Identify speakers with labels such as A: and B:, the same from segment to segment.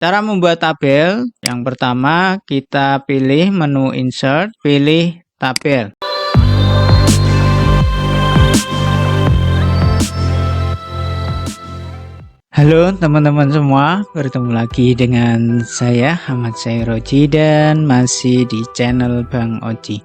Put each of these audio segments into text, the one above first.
A: Cara membuat tabel, yang pertama kita pilih menu insert, pilih tabel. Halo teman-teman semua, bertemu lagi dengan saya Ahmad Syairoji dan masih di channel Bang Oji.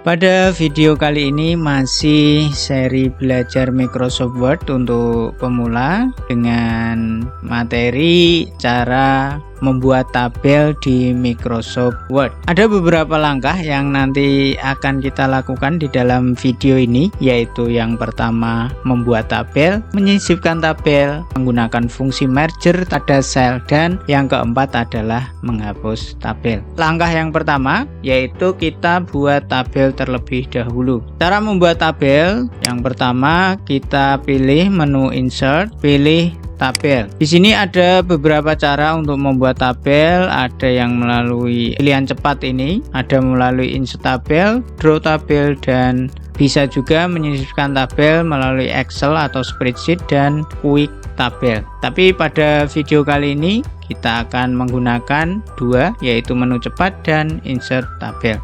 A: Pada video kali ini masih seri belajar Microsoft Word untuk pemula dengan materi cara membuat tabel di Microsoft Word. Ada beberapa langkah yang nanti akan kita lakukan di dalam video ini, yaitu yang pertama membuat tabel, menyisipkan tabel menggunakan fungsi merger pada sel, dan yang keempat adalah menghapus tabel. Langkah yang pertama yaitu kita buat tabel terlebih dahulu. Cara membuat tabel, yang pertama kita pilih menu insert, pilih tabel. Di sini ada beberapa cara untuk membuat tabel, ada yang melalui pilihan cepat ini, ada melalui insert tabel, draw tabel, dan bisa juga menyisipkan tabel melalui Excel atau spreadsheet dan quick tabel. Tapi pada video kali ini kita akan menggunakan dua, yaitu menu cepat dan insert tabel.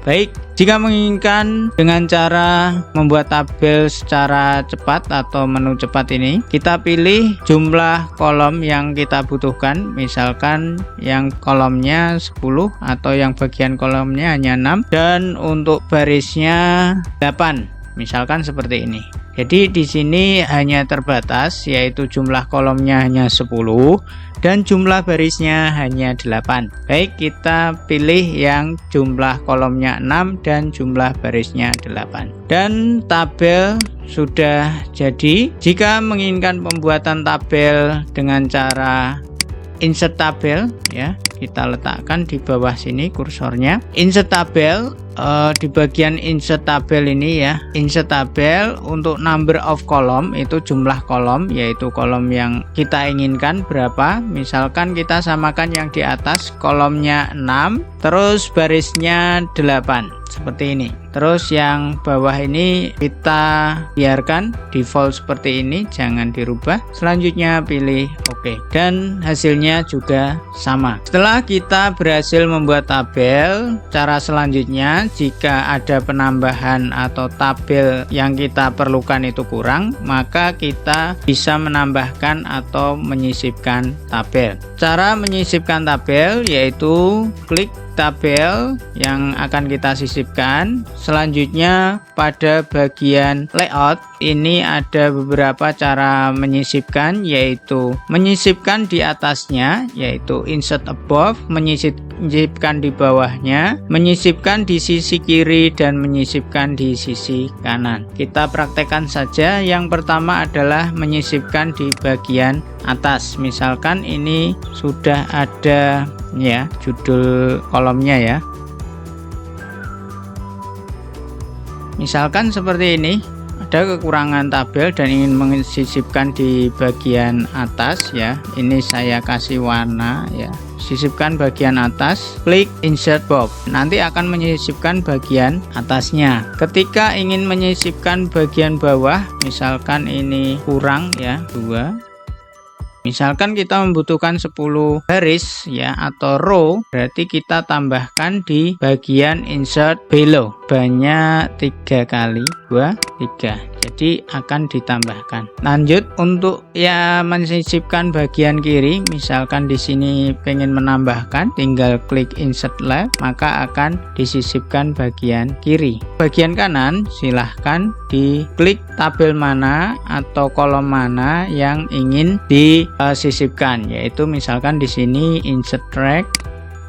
A: Baik, jika menginginkan dengan cara membuat tabel secara cepat atau menu cepat ini, kita pilih jumlah kolom yang kita butuhkan, misalkan yang kolomnya 10 atau yang bagian kolomnya hanya 6 dan untuk barisnya 8, misalkan seperti ini. Jadi di sini hanya terbatas, yaitu jumlah kolomnya hanya 10 dan jumlah barisnya hanya 8. Baik, kita pilih yang jumlah kolomnya 6 dan jumlah barisnya 8. Dan tabel sudah jadi. Jika menginginkan pembuatan tabel dengan cara insert tabel, ya, kita letakkan di bawah sini kursornya. Insert tabel, di bagian insert tabel ini ya, insert tabel untuk number of column, itu jumlah kolom, yaitu kolom yang kita inginkan berapa. Misalkan kita samakan yang di atas, kolomnya 6 terus barisnya 8 seperti ini. Terus yang bawah ini kita biarkan default seperti ini, jangan dirubah. Selanjutnya pilih OK, dan hasilnya juga sama. Setelah kita berhasil membuat tabel, cara selanjutnya, jika ada penambahan atau tabel yang kita perlukan itu kurang, maka kita bisa menambahkan atau menyisipkan tabel. Cara menyisipkan tabel yaitu klik tabel yang akan kita sisipkan. Selanjutnya pada bagian layout ini ada beberapa cara menyisipkan, yaitu menyisipkan di atasnya, yaitu insert above, menyisipkan di bawahnya, menyisipkan di sisi kiri, dan menyisipkan di sisi kanan. Kita praktekkan saja. Yang pertama adalah menyisipkan di bagian atas. Misalkan ini sudah ada ya judul kolomnya ya, misalkan seperti ini, ada kekurangan tabel dan ingin menyisipkan di bagian atas ya, ini saya kasih warna ya, sisipkan bagian atas, klik insert box, nanti akan menyisipkan bagian atasnya. Ketika ingin menyisipkan bagian bawah, misalkan ini kurang ya 2, misalkan kita membutuhkan 10 baris ya atau row, berarti kita tambahkan di bagian insert below, banyak 3 kali 2, 3, jadi akan ditambahkan. Lanjut untuk ya menyisipkan bagian kiri, misalkan di sini pengen menambahkan, tinggal klik insert left, maka akan disisipkan bagian kiri. Bagian kanan silahkan diklik tabel mana atau kolom mana yang ingin disisipkan, yaitu misalkan di sini insert track,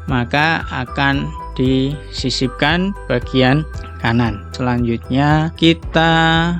A: maka akan disisipkan bagian kanan. Selanjutnya kita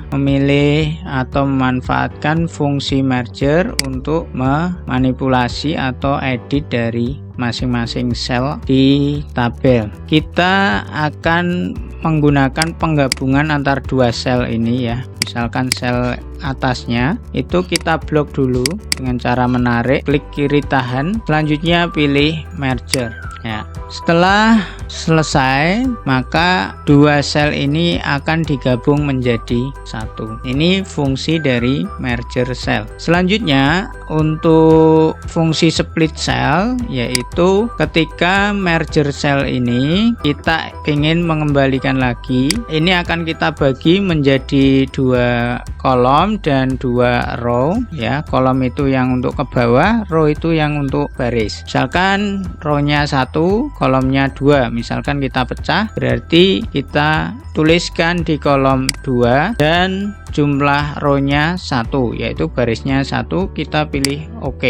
A: memilih atau memanfaatkan fungsi merger untuk memanipulasi atau edit dari masing-masing sel di tabel. Kita akan menggunakan penggabungan antar dua sel ini ya, misalkan sel atasnya itu kita blok dulu dengan cara menarik, klik kiri tahan, selanjutnya pilih merger ya. Setelah selesai, maka dua sel ini akan digabung menjadi satu. Ini fungsi dari merger cell. Selanjutnya untuk fungsi split cell, yaitu ketika merger cell ini kita ingin mengembalikan lagi, ini akan kita bagi menjadi dua kolom dan dua row ya. Kolom itu yang untuk ke bawah, row itu yang untuk baris. Misalkan row-nya 1, kolomnya 2, misalkan kita pecah, berarti kita tuliskan di kolom 2 dan jumlah row-nya 1, yaitu barisnya 1, kita pilih OK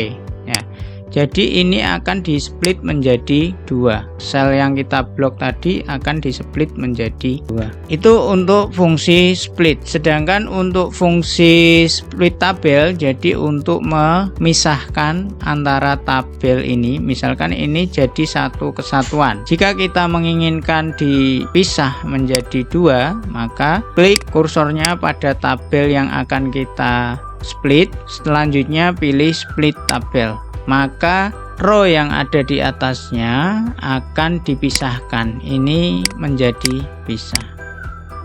A: ya. Jadi ini akan di split menjadi 2. Sel yang kita blok tadi akan di split menjadi 2. Itu untuk fungsi split. Sedangkan untuk fungsi split tabel, jadi untuk memisahkan antara tabel ini, misalkan ini jadi satu kesatuan. Jika kita menginginkan dipisah menjadi 2, maka klik kursornya pada tabel yang akan kita split. Selanjutnya pilih split tabel. Maka row yang ada di atasnya akan dipisahkan, ini menjadi pisah.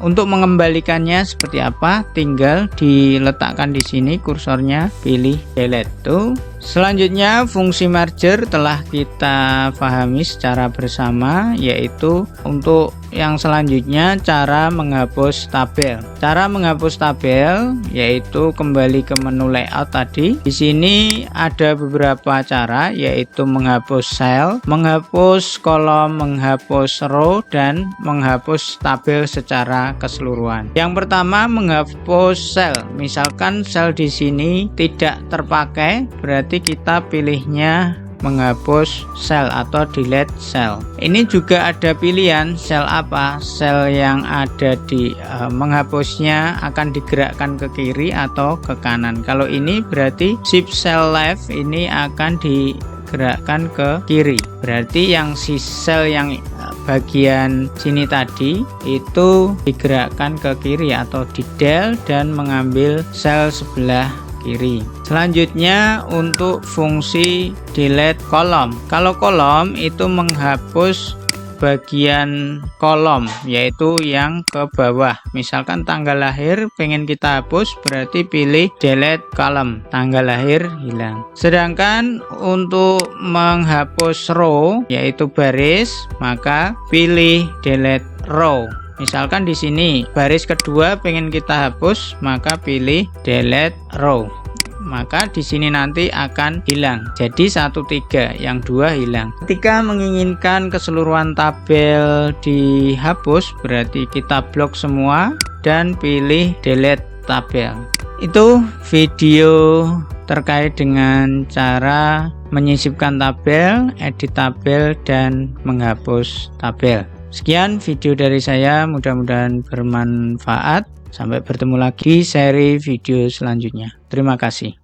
A: Untuk mengembalikannya seperti apa? Tinggal diletakkan di sini kursornya, pilih delete tuh. Selanjutnya fungsi merger telah kita pahami secara bersama, yaitu untuk yang selanjutnya cara menghapus tabel. Cara menghapus tabel yaitu kembali ke menu layout tadi. Di sini ada beberapa cara, yaitu menghapus sel, menghapus kolom, menghapus row, dan menghapus tabel secara keseluruhan. Yang pertama menghapus sel. Misalkan sel di sini tidak terpakai, berarti kita pilihnya menghapus sel atau delete sel. Ini juga ada pilihan sel apa, sel yang ada di menghapusnya akan digerakkan ke kiri atau ke kanan. Kalau ini berarti shift cell left, ini akan digerakkan ke kiri. Berarti yang si sel yang bagian sini tadi itu digerakkan ke kiri atau di del dan mengambil sel sebelah kiri. Selanjutnya untuk fungsi delete kolom. Kalau kolom itu menghapus bagian kolom, yaitu yang ke bawah. Misalkan tanggal lahir pengen kita hapus, berarti pilih delete column, tanggal lahir hilang. Sedangkan untuk menghapus row, yaitu baris, maka pilih delete row. Misalkan di sini baris kedua pengen kita hapus, maka pilih delete row. Maka di sini nanti akan hilang. Jadi 1, 3, yang 2 hilang. Ketika menginginkan keseluruhan tabel dihapus, berarti kita blok semua dan pilih delete tabel. Itu video terkait dengan cara menyisipkan tabel, edit tabel, dan menghapus tabel. Sekian video dari saya, mudah-mudahan bermanfaat. Sampai bertemu lagi di seri video selanjutnya. Terima kasih.